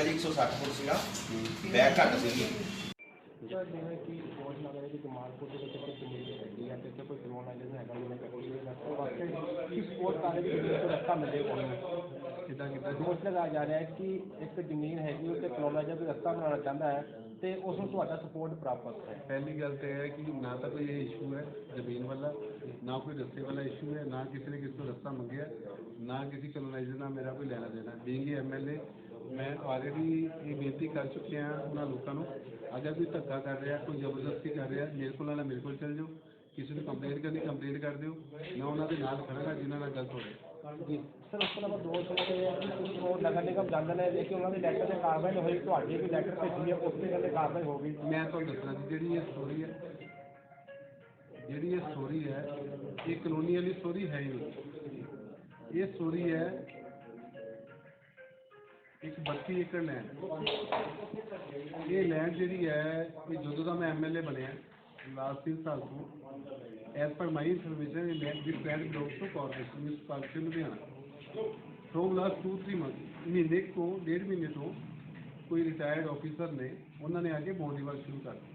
जी 160 foot सीगा back घट सी। जिवें कि रिपोर्ट लग रही कि मालपुर के जमीन हैगी है तो कोई कलोनाइजेशन हैगा जिन्हें कट्टी हुई रस्ते वास्ते की सपोर्ट कर रहे कि जमीन को रस्ता मिले ਉਹਨੂੰ ਦੋਸ਼ ਲਗਾਇਆ ਜਾ ਰਿਹਾ ਹੈ ਕਿ ਇੱਕ ਜ਼ਮੀਨ ਹੈਗੀ ਉੱਤੇ ਕਲੋਨਾਈਜ਼ਰ ਕੋਈ ਰਸਤਾ ਬਣਾਉਣਾ ਚਾਹੁੰਦਾ ਹੈ ਤੇ ਉਸ ਨੂੰ ਤੁਹਾਡਾ ਸਪੋਰਟ ਪ੍ਰਾਪਤ ਹੈ। पहली गल तो है कि ना तो कोई ये इशू है जमीन वाला, ना कोई रस्ते वाला इशू है, ना किसी ने किसी को रस्ता मंगे, ना किसी कलोनाइजर ना मेरा कोई लेना देना। बीइंग MLA मैं ऑलरेडी ये बेनती कर चुके हैं उन्होंने लोगों को, अगर कोई धक्का कर रहा कोई जबरदस्ती कर रहा मेरे को आना मेरे को चल जाओ, किसी ने कंप्लेंट करनी कंप्लेंट कर दो, मैं उन्होंने नाल खड़ा जिन्होंने गलत हो रहा जी सर। उस तो ਦੋਸ਼ ਇਹ ਹੈ ਕਿ ਤੁਸੀਂ ਉਹ ਨਗਰ ਨਿਗਮ ਜਾਂਦੇ ਨੇ ਕਿ ਉਹਨਾਂ ਦੇ ਲੈਟਰ 'ਤੇ ਕਾਰਵਾਈ ਨਹੀਂ ਹੋਈ, ਤੁਹਾਡੀ ਵੀ ਲੈਟਰ ਭੇਜੀ ਹੈ ਉਸ 'ਤੇ ਕਹਿੰਦੇ ਕਾਰਵਾਈ ਹੋ ਗਈ। मैं तो दसना जी जी ये स्टोरी है ये कलोनी वाली स्टोरी है ही नहीं। ये स्टोरी है एक 32 एकड़ लैंड। ये लैंड जी है ये जो का मैं MLA बनया लास्ट 3 साल को as per my information this land belongs to corporation municipality Ludhiana. From last 2-3 month महीने को 1.5 महीने तो कोई रिटायर्ड ऑफिसर ने उन्होंने आके बाउंड्री वर्क शुरू कर दिया।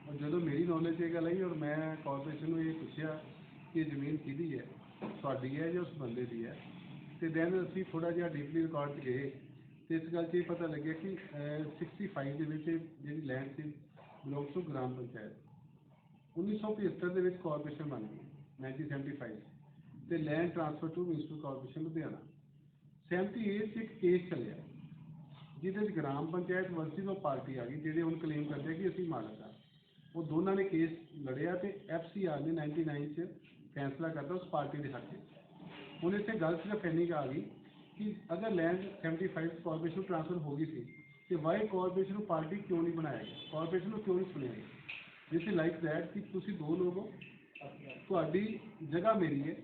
और जो मेरी नॉलेज ये गल आई और मैं कॉरपोरेशन को ये पूछा कि जमीन किहदी है, साडी है या उस बंदे की है, तो दैन असीं थोड़ा जिहा डीपली रिकॉर्ड गए तो इस गल से पता लगे कि 65 के जी लैंड से बिलोंग्स टू ग्राम पंचायत। 1975 के कॉरपोरेशन बन गई 1975 तो land transfer to municipal corporation Ludhiana. 78 से एक केस चलिया जिहदे gram panchayat versus of party आ गई जिहड़े हुण क्लेम करते कि असीं मालक हाँ। वो दोनों ने केस लड़िया तो FCR ने 99 च फैसला करता उस पार्टी के हक में। हुण इत्थे गल सिर्फ इन्नी आ गई कि अगर लैंड 75 कॉरपोरेशन ट्रांसफर हो गई थी तो वाई कॉरपोरेशन पार्टी क्यों नहीं बनाया गया, कॉरपोरेशन को क्यों नहीं सुनिया गया। जिस लाइक दैट कि तुसीं दो लोग हो, तुहाडी जगह मेरी है,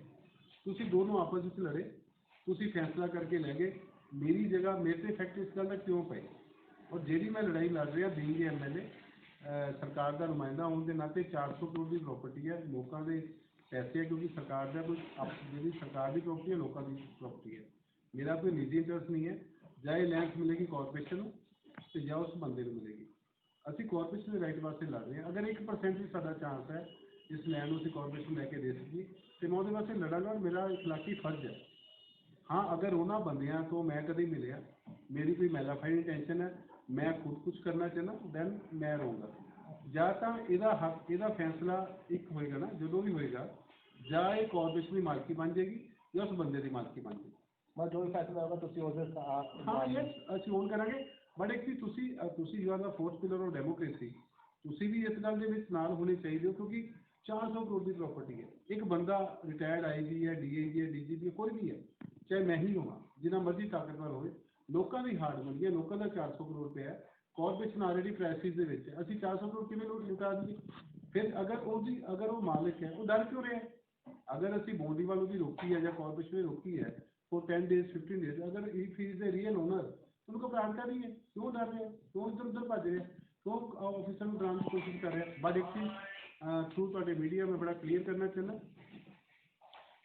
तुसीं दोनों आपस में लड़े, तुसीं फैसला करके लै गए, मेरी जगह मेरे से इफेक्ट इस गल का क्यों पे। और जी मैं लड़ाई लड़ रहा बीइंग MLA सरकार का नुमाइंदा होने के नाते 400 करोड़ की प्रॉपर्टी है, लोगों के पैसे है क्योंकि सरकार का कोई जी सरकार की प्रॉपर्टी है, लोगों की प्रॉपर्टी है, मेरा कोई निजी इंटरस्ट नहीं है। जाए लैंड मिलेगी कॉरपोरेशन तो या उस बंदे को मिलेगी। असी कॉरपोरेशन के राइट वास्ते लड़ रहे हैं। अगर 1% भी साडा चांस है इस लैंड को असी कॉरपोरेशन लैके दे सकी तो मैं वो वास्ते लड़ांगा और मेरा इखलाकी फर्ज है। हाँ अगर उन्होंने बंदियां तो मैं कभी मिले, मेरी कोई मैलाफाइड इंटेंशन है, मैं खुद कुछ करना चाहना दैन मैं रहूँगा। या तो यदा हक यदा फैसला एक होएगा ना जो भी होएगा, या ये कॉरपोरेशन की मालकी बन जाएगी या उस बंदे की मालकी बन जाएगी। मैं जो भी फैसला होगा तुम हाँ यस असीं ओन करांगे। बट एक चीज़ you are the fourth pillar of democracy, तुसीं भी इस गल दे विच नाल होने चाहिए हो क्योंकि 400 करोड़ की प्रॉपर्टी है। एक बंदा रिटायर्ड IG है, DIG है, DGP है, कोई भी है, चाहे मैं ही होवां, जिन्ना मर्जी ताकतवर होवे, लोगों की हार्ड मनी है, लोगों का 400 करोड़ रुपया है। कॉरपोरेशन ऑलरेडी क्राइसिस दे विच है, असीं 400 करोड़ किवें लुटा दईए। फिर अगर वो मालिक है वो डर क्यों रहा है। अगर असीं बाउंड्री वालों की रोकी है या कॉरपोरेशन ने रोकी है फॉर 10 डेज 15 डेज, अगर if he is the real owner उनको प्रार्थना नहीं है, क्यों डर रहे हैं, क्यों इधर उधर भज रहे हैं, क्यों ऑफिसर को डराने की कोशिश कर रहे हैं। बट एक चीज़ थ्रू तुहाडे मीडिया में बड़ा क्लीयर करना चाहना,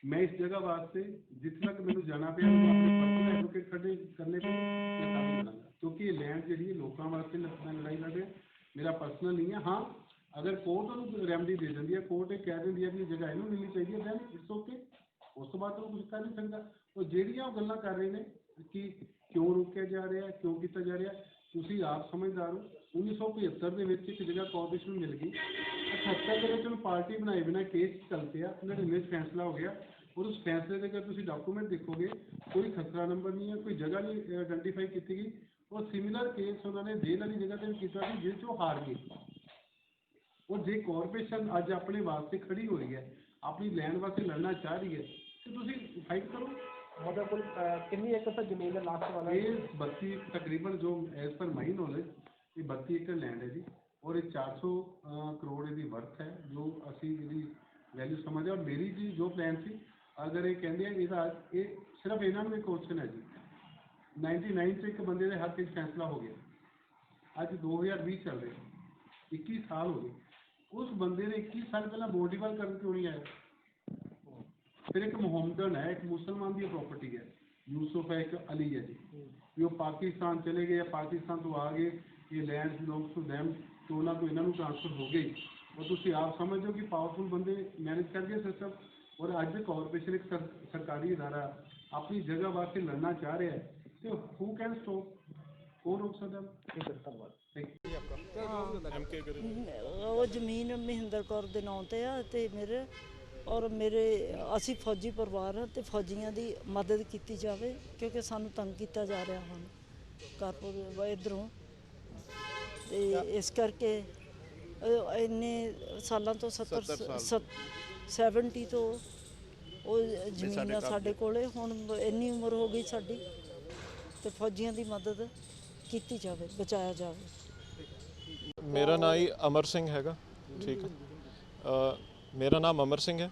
मैं इस जगह वास्ते जिथे तक मैंने जाना पे अपने पर्सनल एडवोकेट खड़े करने पे मैं साबित करांगा क्योंकि ये लैंड जी लोगों वास्ते मैं लड़ाई लड़ रहा, मेरा पर्सनल नहीं है। हाँ अगर कोर्ट उन्होंने रेमडी दे दी है, कोर्ट कह दी है कि जगह इनू मिलनी चाहिए दैन इट्स ओके, उस तो बाद तो कुछ कर नहीं सकता। और ਜਿਹੜੀਆਂ गल्लां कर रहे हैं कि क्यों रोकया जा रहा है, क्यों किया जा रहा है, तुसीं आप समझदार हो। 1975 के एक जगह कॉरपोरेशन मिल गई, 78 के पार्टी बनाए बिना केस चल पिया, 99 फैसला हो गया और उस फैसले के अगर तुसीं डॉक्यूमेंट देखोगे कोई खसरा नंबर नहीं है, कोई जगह नहीं आइडेंटिफाई की गई। और सिमिलर केस उन्होंने जेल वाली जगह पर किया जिस हार गई। और जे कॉरपोरेशन अज अपने वास्ते खड़ी हो रही है, अपनी लैंड वास्ते लड़ना चाह रही है तो तुसीं फाइट करो। मतलब कुल कितनी एकड़ तक जमीन है लास्ट वाला? ये 32 तकरीबन जो एज पर माई नॉलेज ये 32 एकड़ लैंड है जी और ये 400 करोड़ की वर्थ है जो असी वैल्यू समझ। और मेरी जी जो प्लान थी अगर ये कहते हैं ये सिर्फ इन्होंने एक क्वेश्चन है जी 99 से एक बंदे के हक में फैसला हो गया, अज 2020 चल रहे 21 साल हो गए, उस बंदे ने 21 साल पहले बोर्डीवाल करके क्यों नहीं आया। फिर एक मोहम्मदन है, एक मुसलमान की प्रॉपर्टी है, यूसुफ है, एक अली है जी, ਵੀ ਉਹ ਪਾਕਿਸਤਾਨ ਚਲੇ ਗਏ ਜਾਂ ਪਾਕਿਸਤਾਨ ਤੋਂ ਆ ਗਏ, ਇਹ ਲੈਂਡ ਬਿਲੋਂਗਸ ਟੂ ਦੈਮ, ਤੇ ਉਹਨਾਂ ਤੋਂ ਇਹਨਾਂ ਨੂੰ ਟ੍ਰਾਂਸਫਰ ਹੋ ਗਈ। ਔਰ ਤੁਸੀਂ ਆਪ ਸਮਝਦੇ ਹੋ ਕਿ ਪਾਵਰਫੁਲ ਬੰਦੇ ਮੈਨੇਜ ਕਰ ਗਏ ਸਿਸਟਮ। ਔਰ ਅੱਜ ਕਾਰਪੋਰੇਸ਼ਨ ਇੱਕ ਸਰਕਾਰੀ ਅਦਾਰਾ ਆਪਣੀ ਜਗ੍ਹਾ ਵਾਸਤੇ ਲੜਨਾ ਚਾਹ ਰਿਹਾ ਹੈ, ਤੇ ਹੂ ਕੈਨ ਸਟੋਪ, ਕੌਣ ਰੋਕ ਸਕਦਾ? ਧੰਨਵਾਦ। ਉਹ ਜ਼ਮੀਨ ਮਹਿੰਦਰ ਕੌਰ ਦੇ ਨਾਂ ਤੇ ਆ ਤੇ ਮੇਰੇ ਔਰ ਮੇਰੇ ਅਸੀਂ ਫੌਜੀ ਪਰਿਵਾਰ ਹਾਂ ਤੇ ਫੌਜੀਆਂ ਦੀ ਮਦਦ ਕੀਤੀ ਜਾਵੇ, ਕਿਉਂਕਿ ਸਾਨੂੰ ਤੰਗ ਕੀਤਾ ਜਾ ਰਿਹਾ ਹੁਣ ਕਾਰਪੋਰੇਟ ਇੱਧਰੋਂ, ਤੇ ਇਸ ਕਰਕੇ ਇੰਨੇ ਸਾਲਾਂ ਤੋਂ 70 ਤੋਂ ਉਹ ਜ਼ਮੀਨ ਆ ਸਾਡੇ ਕੋਲੇ। ਹੁਣ ਇੰਨੀ ਉਮਰ ਹੋ ਗਈ ਸਾਡੀ, ਤੇ ਫੌਜੀਆਂ ਦੀ ਮਦਦ ਕੀਤੀ ਜਾਵੇ, ਬਚਾਇਆ ਜਾਵੇ। मेरा नाम ही अमर सिंह हैगा, ठीक है। मेरा नाम अमर सिंह है।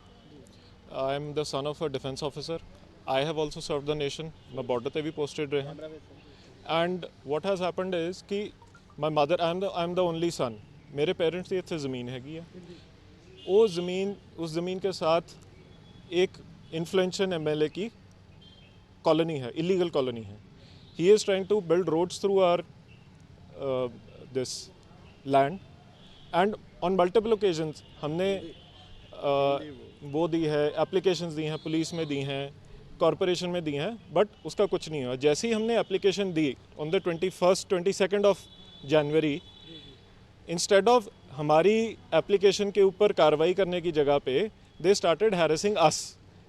I am the son of a defence officer. I have also serve the nation. मैं बॉर्डर पे भी पोस्टेड रहे हैं। And what has happened is कि my mother I am the only son. मेरे पेरेंट्स की इतने ज़मीन हैगी है, उस ज़मीन के साथ एक इन्फ्लुएंशियल MLA की कॉलोनी है, इलीगल कॉलोनी है। He is trying to build roads through our this land, and on multiple occasions हमने वो दी है, एप्लीकेशंस दी हैं, पुलिस में दी हैं, कॉरपोरेशन में दी हैं, बट उसका कुछ नहीं हुआ। जैसे ही हमने application the on the 22nd of January, instead of हमारी एप्लीकेशन के ऊपर कार्रवाई करने की जगह पे दे स्टार्टेड हैरेसिंग अस।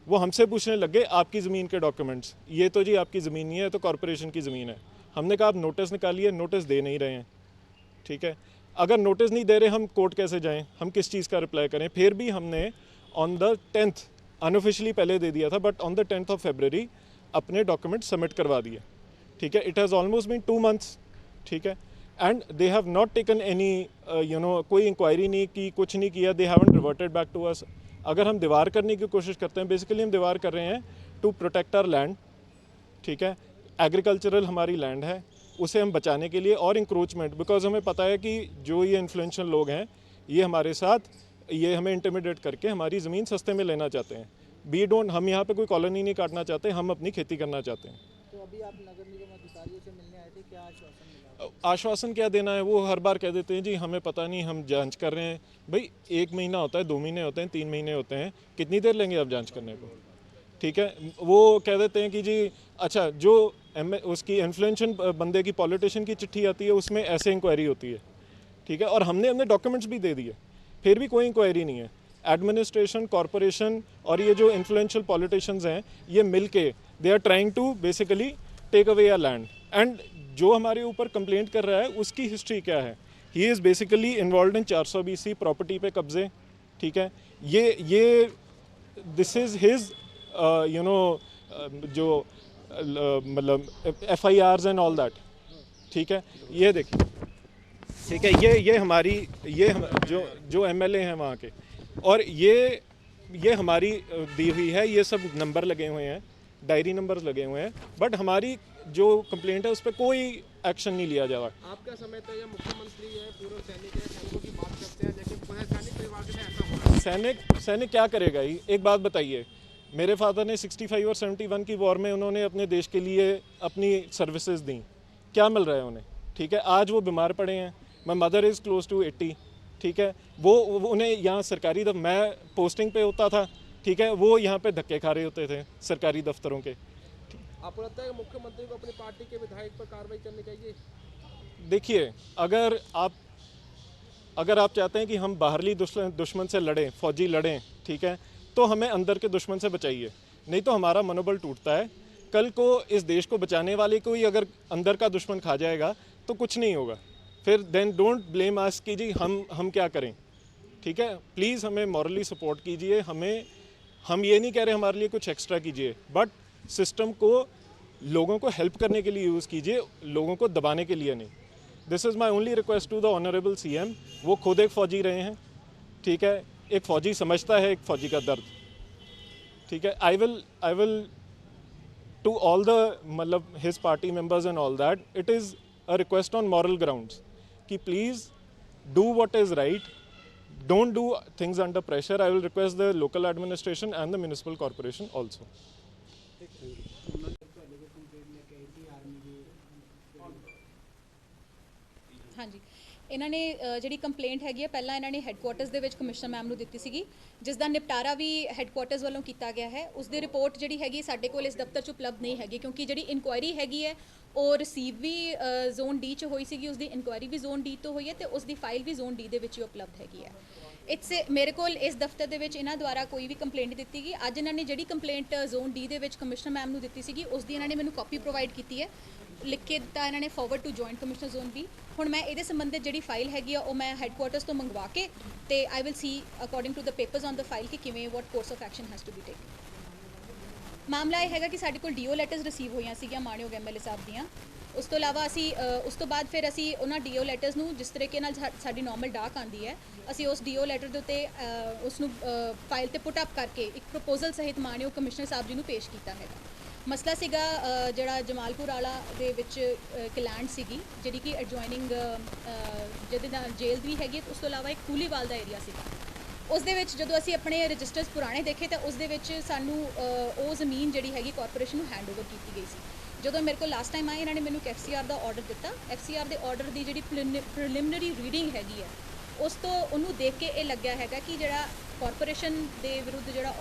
वो हमसे पूछने लग गए आपकी ज़मीन के डॉक्यूमेंट्स, ये तो जी आपकी ज़मीन नहीं है, तो कॉरपोरेशन की ज़मीन है। हमने कहा आप नोटिस निकालिए, नोटिस दे नहीं रहे हैं, ठीक है। अगर नोटिस नहीं दे रहे हम कोर्ट कैसे जाएं, हम किस चीज़ का रिप्लाई करें? फिर भी हमने ऑन द 10th अनऑफिशियली पहले दे दिया था, बट ऑन द 10th ऑफ February अपने डॉक्यूमेंट सबमिट करवा दिए, ठीक है। It has almost been 2 months, ठीक है। And they have not taken any कोई इंक्वायरी नहीं की, कुछ नहीं किया। They haven't reverted back to us. अगर हम दीवार करने की कोशिश करते हैं, बेसिकली हम दीवार कर रहे हैं टू प्रोटेक्ट आवर लैंड, ठीक है। एग्रीकल्चरल हमारी लैंड है, उसे हम बचाने के लिए, और इंक्रोचमेंट, बिकॉज हमें पता है कि जो ये इन्फ्लुएंशियल लोग हैं ये हमारे साथ, ये हमें इंटिमिडेट करके हमारी ज़मीन सस्ते में लेना चाहते हैं। हम यहाँ पे कोई कॉलोनी नहीं काटना चाहते, हम अपनी खेती करना चाहते हैं। तो अभी आप नगर निगम अधिकारियों से मिलने आए थे, क्या आश्वासन मिला? आश्वासन क्या देना है, वो हर बार कह देते हैं जी हमें पता नहीं, हम जांच कर रहे हैं। भाई 1 महीना होता है, 2 महीने होते हैं, 3 महीने होते हैं, कितनी देर लेंगे आप जांच करने को, ठीक है। वो कह देते हैं कि जी अच्छा, जो उसकी इन्फ्लुएंशियल बंदे की, पॉलिटिशियन की चिट्ठी आती है उसमें ऐसे इंक्वायरी होती है, ठीक है। और हमने डॉक्यूमेंट्स भी दे दिए, फिर भी कोई इंक्वायरी नहीं है। एडमिनिस्ट्रेशन, कॉरपोरेशन और ये जो इन्फ्लुएंशियल पॉलिटिशियंस हैं, ये मिल के they are trying to basically take away our land. And जो हमारे ऊपर कंप्लेंट कर रहा है उसकी हिस्ट्री क्या है? He is basically involve in 420C property पे कब्जे, ठीक है। ये दिस इज़ हिज जो मतलब FIRs एंड ऑल दैट, ठीक है। ये देखिए, ठीक है, ये हमारी जो MLA हैं वहाँ के, और ये हमारी दी हुई है, ये सब नंबर लगे हुए हैं, डायरी नंबर लगे हुए हैं, बट हमारी जो कंप्लेंट है उस पर कोई एक्शन नहीं लिया जा रहा। आप क्या समझते हैं, मुख्यमंत्री है, पूर्व सैनिक है, सैनिकों की बात करते हैं, लेकिन पूरे सैनिक परिवार के साथ ऐसा हो रहा है? सैनिक क्या करेगा? ही एक बात बताइए, मेरे फादर ने 65 और 71 की वॉर में उन्होंने अपने देश के लिए अपनी सर्विसेज दी, क्या मिल रहा है उन्हें, ठीक है। आज वो बीमार पड़े हैं। My mother is close to 80, ठीक है। वो उन्हें यहाँ सरकारी मैं पोस्टिंग पे होता था, ठीक है, वो यहाँ पे धक्के खा रहे होते थे सरकारी दफ्तरों के। आपको लगता है कि मुख्यमंत्री को अपनी पार्टी के विधायक पर कार्रवाई करनी चाहिए? देखिए, अगर आप चाहते हैं कि हम बाहरी दुश्मन से लड़ें, फौजी लड़ें, ठीक है, तो हमें अंदर के दुश्मन से बचाइए, नहीं तो हमारा मनोबल टूटता है। कल को इस देश को बचाने वाले को ही अगर अंदर का दुश्मन खा जाएगा तो कुछ नहीं होगा। फिर देन डोंट ब्लेम अस कि जी हम क्या करें, ठीक है। प्लीज़ हमें मॉरली सपोर्ट कीजिए। हम ये नहीं कह रहे हमारे लिए कुछ एक्स्ट्रा कीजिए, बट सिस्टम को लोगों को हेल्प करने के लिए यूज़ कीजिए, लोगों को दबाने के लिए नहीं। This is my only request to the honourable CM। वो खुद एक फ़ौजी रहे हैं, ठीक है, एक फ़ौजी समझता है एक फ़ौजी का दर्द, ठीक है। I will to all the मतलब his party members and all that, it is a request on moral grounds कि please do what is right, don't do things under pressure. I will request the local administration and the municipal corporation also. ਹਾਂਜੀ, ਇਹਨਾਂ ਨੇ ਜਿਹੜੀ complaint ਹੈਗੀ ਹੈ ਪਹਿਲਾਂ ਇਹਨਾਂ ਨੇ ਹੈੱਡਕੁਆਟਰਸ ਦੇ ਵਿੱਚ ਕਮਿਸ਼ਨਰ ਮੈਮ ਨੂੰ ਦਿੱਤੀ ਸੀਗੀ, ਜਿਸ ਦਾ ਨਿਪਟਾਰਾ ਵੀ ਹੈੱਡਕੁਆਟਰਸ ਵੱਲੋਂ ਕੀਤਾ ਗਿਆ ਹੈ। ਉਸ ਦੀ ਰਿਪੋਰਟ ਜਿਹੜੀ ਹੈਗੀ ਸਾਡੇ ਕੋਲ ਇਸ ਦਫ਼ਤਰ 'ਚ ਉਪਲਬਧ ਨਹੀਂ ਹੈਗੀ, ਕਿਉਂਕਿ ਜਿਹੜੀ ਇਨਕੁਆਇਰੀ ਹੈਗੀ ਹੈ ਉਹ ਰਿਸੀਵ ਵੀ ਜ਼ੋਨ ਡੀ 'ਚ ਹੋਈ ਸੀਗੀ, ਉਸ ਦੀ ਇਨਕੁਆਇਰੀ ਵੀ ਜ਼ੋਨ ਡੀ ਤੋਂ ਹੋਈ ਹੈ ਤੇ ਉਸ ਦੀ ਫਾਈਲ ਵੀ ਜ਼ੋਨ ਡੀ ਦੇ ਵਿੱਚ ਹੀ ਉਪਲਬਧ ਹੈਗੀ ਹੈ। ਮੇਰੇ ਕੋਲ ਇਸ ਦਫ਼ਤਰ ਦੇ ਵਿੱਚ ਇਹਨਾਂ ਦੁਆਰਾ ਕੋਈ ਵੀ ਕੰਪਲੇਂਟ ਨਹੀਂ ਦਿੱਤੀ ਗਈ। ਅੱਜ ਇਹਨਾਂ ਨੇ ਜਿਹੜੀ ਕੰਪਲੇਂਟ ਜ਼ੋਨ ਡੀ ਦੇ ਵਿੱਚ ਕਮਿਸ਼ਨਰ ਮੈਮ ਨੂੰ ਦਿੱਤੀ ਸੀਗੀ, ਉਸ ਦੀ ਇਹਨਾਂ ਨੇ ਮੈਨੂੰ ਕਾਪੀ ਪ੍ਰੋਵਾਈਡ ਕੀਤੀ ਹੈ, ਲਿਖ ਕੇ ਦਿੱਤਾ ਇਹਨਾਂ ਨੇ forward to joint commissioner zone B. ਹੁਣ ਮੈਂ ਇਹਦੇ ਸੰਬੰਧਿਤ ਜਿਹੜੀ ਫਾਈਲ ਹੈਗੀ ਆ ਉਹ ਮੈਂ ਹੈੱਡਕੁਆਟਰਸ ਤੋਂ ਮੰਗਵਾ ਕੇ ਤੇ I will see according to the papers on the file ਕਿ ਕਿਵੇਂ what course of action has to be taken. ਮਾਮਲਾ ਇਹ ਹੈਗਾ ਕਿ ਸਾਡੇ ਕੋਲ ਡੀਓ ਲੈਟਰਸ ਰਿਸੀਵ ਹੋਈਆਂ ਸੀਗੀਆਂ ਮਾਣਯੋਗ ਐਮਐਲਏ ਸਾਹਿਬ ਦੀਆਂ। ਉਸ ਤੋਂ ਇਲਾਵਾ ਅਸੀਂ ਉਸ ਤੋਂ ਬਾਅਦ ਫਿਰ ਅਸੀਂ ਉਹਨਾਂ ਡੀਓ ਲੈਟਰਸ ਨੂੰ ਜਿਸ ਤਰੀਕੇ ਨਾਲ ਸਾਡੀ ਨਾਰਮਲ ਡਾਕ ਆਉਂਦੀ ਹੈ, ਅਸੀਂ ਉਸ ਡੀਓ ਲੈਟਰ ਦੇ ਉੱਤੇ ਉਸ ਨੂੰ ਫਾਈਲ ਤੇ ਪੁੱਟ ਅਪ ਕਰਕੇ ਇੱਕ ਪ੍ਰਪੋਜ਼ਲ ਸਹਿਤ ਮਾਣਯੋਗ ਕਮਿਸ਼ਨਰ ਸਾਹਿਬ ਜੀ ਨੂੰ ਪੇਸ਼ ਕੀਤਾ ਹੈਗਾ। ਮਸਲਾ ਸੀਗਾ ਜਿਹੜਾ ਜਮਾਲਪੁਰ ਵਾਲਾ ਦੇ ਵਿੱਚ ਇੱਕ ਲੈਂਡ ਸੀਗੀ ਜਿਹੜੀ ਕਿ ਐਡਜੋਇਨਿੰਗ ਜਿਹਦੇ ਨਾਲ ਜੇਲ੍ਹ ਵੀ ਹੈਗੀ, ਉਸ ਤੋਂ ਇਲਾਵਾ ਇੱਕ ਕੂਲੀਵਾਲ ਦਾ ਏਰੀਆ ਸੀਗਾ। ਉਸ ਦੇ ਵਿੱਚ ਜਦੋਂ ਅਸੀਂ ਆਪਣੇ ਰਜਿਸਟਰਸ ਪੁਰਾਣੇ ਦੇਖੇ ਤਾਂ ਉਸ ਦੇ ਵਿੱਚ ਸਾਨੂੰ ਉਹ ਜ਼ਮੀਨ ਜਿਹੜੀ ਹੈਗੀ ਕਾਰਪੋਰੇਸ਼ਨ ਨੂੰ ਹੈਂਡ ਓਵਰ ਕੀਤੀ ਗਈ ਸੀ। ਜਦੋਂ ਮੇਰੇ ਕੋਲ ਲਾਸਟ ਟਾਈਮ ਆਏ ਇਹਨਾਂ ਨੇ ਮੈਨੂੰ ਐਫਸੀਆਰ ਦਾ ਆਰਡਰ ਦਿੱਤਾ। ਐਫਸੀਆਰ ਦੇ ਆਰਡਰ ਦੀ ਜਿਹੜੀ ਪ੍ਰੀਲਿਮਿਨਰੀ ਰੀਡਿੰਗ ਹੈਗੀ ਹੈ ਉਸ ਤੋਂ ਉਹਨੂੰ ਦੇਖ ਕੇ ਇਹ ਲੱਗਿਆ ਹੈਗਾ ਕਿ ਜਿਹੜਾ ਕਾਰਪੋਰੇਸ਼ਨ ਦੇ ਵਿਰੁੱਧ ਜਿਹੜਾ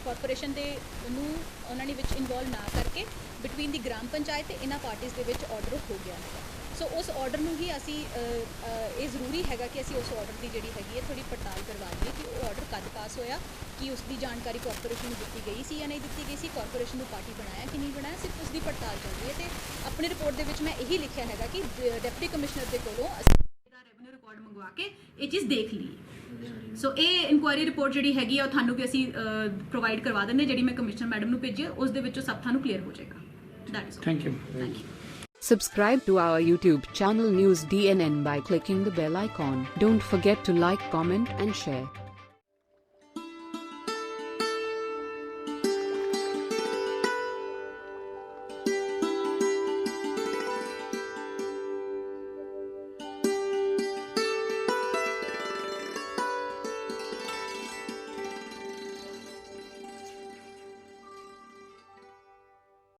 ਕਾਰਪੋਰੇਸ਼ਨ ਦੇ ਨੂੰ ਉਹਨਾਂ ਨੇ ਵਿੱਚ ਇਨਵੋਲਵ ਨਾ ਕਰਕੇ ਬਿਟਵੀਨ ਦੀ ਗ੍ਰਾਮ ਪੰਚਾਇਤ ਤੇ ਇਹਨਾਂ ਪਾਰਟੀਆਂ ਦੇ ਵਿੱਚ ਆਰਡਰ ਹੋ ਗਿਆ ਹੈਗਾ। ਸੋ ਉਸ ਆਰਡਰ ਨੂੰ ਹੀ ਅਸੀਂ ਇਹ ਜ਼ਰੂਰੀ ਹੈਗਾ ਕਿ ਅਸੀਂ ਉਸ ਆਰਡਰ ਦੀ ਜਿਹੜੀ ਹੈਗੀ ਹੈ ਥੋੜੀ ਪੜਤਾਲ ਕਰਵਾ ਲਈਏ ਕਿ ਉਹ ਆਰਡਰ ਕਦ ਪਾਸ ਹੋਇਆ, ਕਿ ਉਸ ਦੀ ਜਾਣਕਾਰੀ ਕਾਰਪੋਰੇਸ਼ਨ ਨੂੰ ਦਿੱਤੀ ਗਈ ਸੀ ਜਾਂ ਨਹੀਂ ਦਿੱਤੀ ਗਈ ਸੀ, ਕਾਰਪੋਰੇਸ਼ਨ ਨੂੰ ਪਾਰਟੀ ਬਣਾਇਆ ਕਿ ਨਹੀਂ ਬਣਾਇਆ, ਸਿਰਫ ਉਸ ਦੀ ਪੜਤਾਲ ਚੱਲ ਰਹੀ ਹੈ। ਤੇ ਆਪਣੀ ਰਿਪੋਰਟ ਦੇ ਵਿੱਚ ਮੈਂ ਇਹੀ ਲਿਖਿਆ ਹੈਗਾ ਕਿ ਡਿਪਟੀ ਕਮਿਸ਼ਨਰ ਦੇ ਕੋਲੋਂ ਅਸੀਂ ਇਹਦਾ ਰੈਵਨਿਊ ਰਿਕਾਰਡ ਮੰਗਵਾ ਕੇ ਇਹ ਚੀਜ਼ ਦੇਖ ਲਈ। ਸੋ ਇਹ ਇਨਕੁਆਇਰੀ ਰਿਪੋਰਟ ਜਿਹੜੀ ਹੈਗੀ ਆ ਉਹ ਤੁਹਾਨੂੰ ਵੀ ਅਸੀਂ ਪ੍ਰੋਵਾਈਡ ਕਰਵਾ ਦਿੰਦੇ, ਜਿਹੜੀ ਮੈਂ ਕਮਿਸ਼ਨਰ ਮੈਡਮ ਨੂੰ ਭੇਜੀ ਉਸ ਦੇ ਵਿੱਚੋਂ ਸਭ ਤੁਹਾਨੂੰ ਕਲੀਅਰ ਹੋ ਜਾਏਗਾ। That is thank you. Subscribe to our YouTube channel News DNN by clicking the bell icon. Don't forget to like, comment and share.